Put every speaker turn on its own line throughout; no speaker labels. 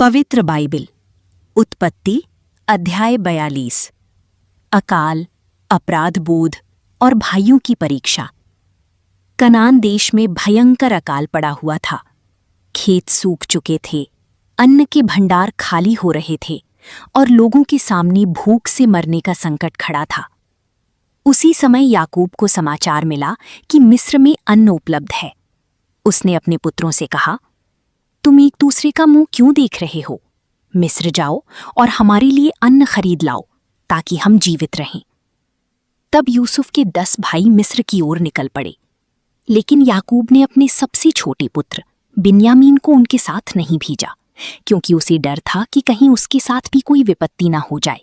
पवित्र बाइबिल उत्पत्ति अध्याय 42। अकाल, अपराध बोध और भाइयों की परीक्षा। कनान देश में भयंकर अकाल पड़ा हुआ था। खेत सूख चुके थे, अन्न के भंडार खाली हो रहे थे और लोगों के सामने भूख से मरने का संकट खड़ा था। उसी समय याकूब को समाचार मिला कि मिस्र में अन्न उपलब्ध है। उसने अपने पुत्रों से कहा, तुम एक दूसरे का मुंह क्यों देख रहे हो? मिस्र जाओ और हमारे लिए अन्न खरीद लाओ ताकि हम जीवित रहें। तब यूसुफ के 10 भाई मिस्र की ओर निकल पड़े, लेकिन याकूब ने अपने सबसे छोटे पुत्र बिन्यामीन को उनके साथ नहीं भेजा, क्योंकि उसे डर था कि कहीं उसके साथ भी कोई विपत्ति ना हो जाए।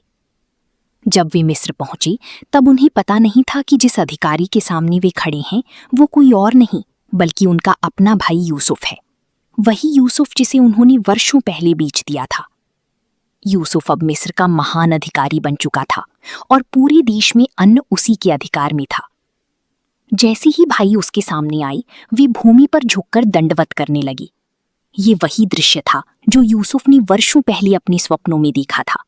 जब वे मिस्र पहुंचे तब उन्हें पता नहीं था कि जिस अधिकारी के सामने वे खड़े हैं वो कोई और नहीं बल्कि उनका अपना भाई यूसुफ है, वही यूसुफ जिसे उन्होंने वर्षों पहले बेच दिया था। यूसुफ अब मिस्र का महान अधिकारी बन चुका था और पूरे देश में अन्न उसी के अधिकार में था। जैसे ही भाई उसके सामने आई, वे भूमि पर झुककर दंडवत करने लगी। ये वही दृश्य था जो यूसुफ ने वर्षों पहले अपने स्वप्नों में देखा था।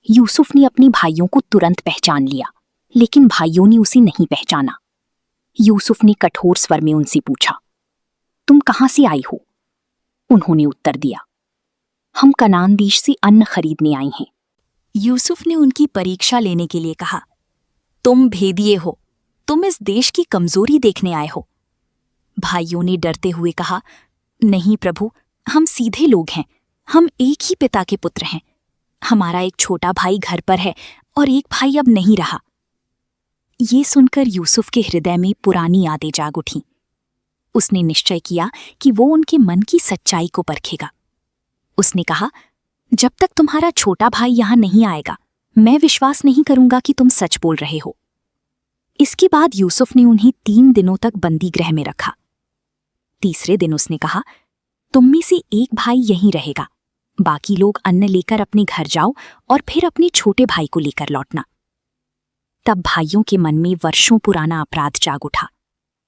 यूसुफ ने अपने भाइयों को तुरंत पहचान लिया, लेकिन भाइयों ने उसे नहीं पहचाना। यूसुफ ने कठोर स्वर में उनसे पूछा, तुम कहां से आई हो? उन्होंने उत्तर दिया, हम कनान देश से अन्न खरीदने आई हैं। यूसुफ ने उनकी परीक्षा लेने के लिए कहा, तुम भेदिए हो, तुम इस देश की कमजोरी देखने आए हो। भाइयों ने डरते हुए कहा, नहीं प्रभु, हम सीधे लोग हैं, हम एक ही पिता के पुत्र हैं। हमारा एक छोटा भाई घर पर है और एक भाई अब नहीं रहा। ये सुनकर यूसुफ के हृदय में पुरानी यादें जाग उठीं। उसने निश्चय किया कि वो उनके मन की सच्चाई को परखेगा। उसने कहा, जब तक तुम्हारा छोटा भाई यहां नहीं आएगा, मैं विश्वास नहीं करूंगा कि तुम सच बोल रहे हो। इसके बाद यूसुफ ने उन्हें 3 दिनों तक बंदी गृह में रखा। तीसरे दिन उसने कहा, तुम में से एक भाई यहीं रहेगा, बाकी लोग अन्न लेकर अपने घर जाओ और फिर अपने छोटे भाई को लेकर लौटना। तब भाइयों के मन में वर्षों पुराना अपराध जाग उठा।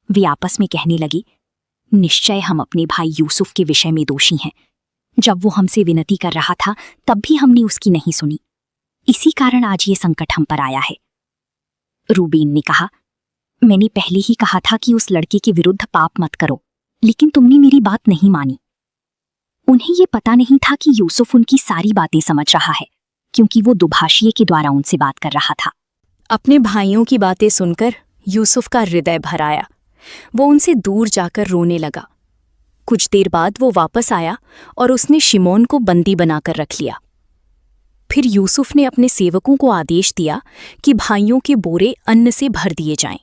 वे आपस में कहने लगे, निश्चय हम अपने भाई यूसुफ के विषय में दोषी हैं। जब वो हमसे विनती कर रहा था तब भी हमने उसकी नहीं सुनी। इसी कारण आज ये संकट हम पर आया है। रूबेन ने कहा, मैंने पहले ही कहा था कि उस लड़के के विरुद्ध पाप मत करो, लेकिन तुमने मेरी बात नहीं मानी। उन्हें ये पता नहीं था कि यूसुफ उनकी सारी बातें समझ रहा है, क्योंकि वो दुभाषिए के द्वारा उनसे बात कर रहा था। अपने भाइयों की बातें सुनकर यूसुफ का हृदय भर आया। वो उनसे दूर जाकर रोने लगा। कुछ देर बाद वो वापस आया और उसने शिमोन को बंदी बनाकर रख लिया। फिर यूसुफ ने अपने सेवकों को आदेश दिया कि भाइयों के बोरे अन्न से भर दिए जाएं,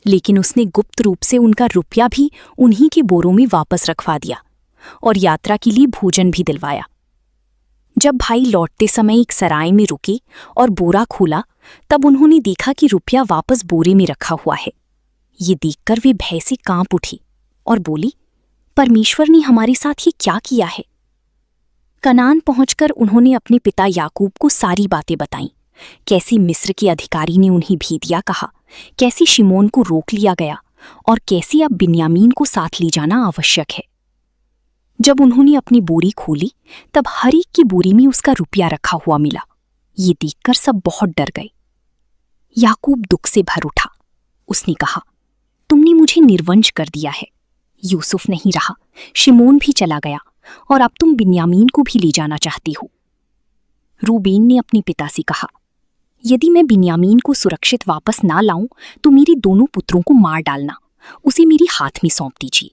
लेकिन उसने गुप्त रूप से उनका रुपया भी उन्हीं के बोरों में वापस रखवा दिया और यात्रा के लिए भोजन भी दिलवाया। जब भाई लौटते समय एक सराय में रुके और बोरा खोला, तब उन्होंने देखा कि रुपया वापस बोरे में रखा हुआ है। ये देखकर वे भय से कांप उठी और बोली, परमेश्वर ने हमारे साथ ये क्या किया है? कनान पहुंचकर उन्होंने अपने पिता याकूब को सारी बातें बताईं। कैसे मिस्र के अधिकारी ने उन्हें भेदिया कहा, कैसे शिमोन को रोक लिया गया और कैसे अब बिन्यामीन को साथ ले जाना आवश्यक है। जब उन्होंने अपनी बोरी खोली तब हर एक की बोरी में उसका रुपया रखा हुआ मिला। ये देखकर सब बहुत डर गए। याकूब दुख से भर उठा। उसने कहा, तुमने मुझे निर्वंश कर दिया है। यूसुफ नहीं रहा, शिमोन भी चला गया और अब तुम बिन्यामीन को भी ले जाना चाहती हो। रूबेन ने अपने पिता से कहा, यदि मैं बिन्यामीन को सुरक्षित वापस ना लाऊं तो मेरे दोनों पुत्रों को मार डालना, उसे मेरे हाथ में सौंप दीजिए।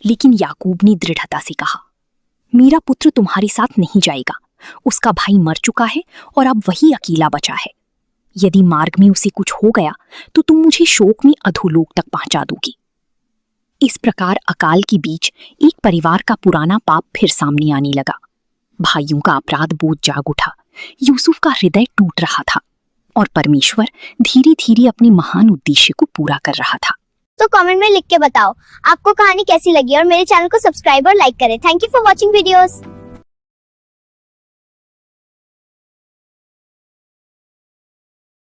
लेकिन याकूब ने दृढ़ता से कहा, मेरा पुत्र तुम्हारे साथ नहीं जाएगा। उसका भाई मर चुका है और अब वही अकेला बचा है। यदि मार्ग में उसे कुछ हो गया तो तुम मुझे शोक में अधोलोक तक पहुंचा दोगी। इस प्रकार अकाल के बीच एक परिवार का पुराना पाप फिर सामने आने लगा। भाइयों का अपराध बोध जाग उठा। यूसुफ का हृदय टूट रहा था और परमेश्वर धीरे धीरे अपने महान उद्देश्य को पूरा कर रहा था।
तो कमेंट में लिख के बताओ आपको कहानी कैसी लगी और मेरे चैनल को सब्सक्राइब और लाइक करें। Thank you for watching videos.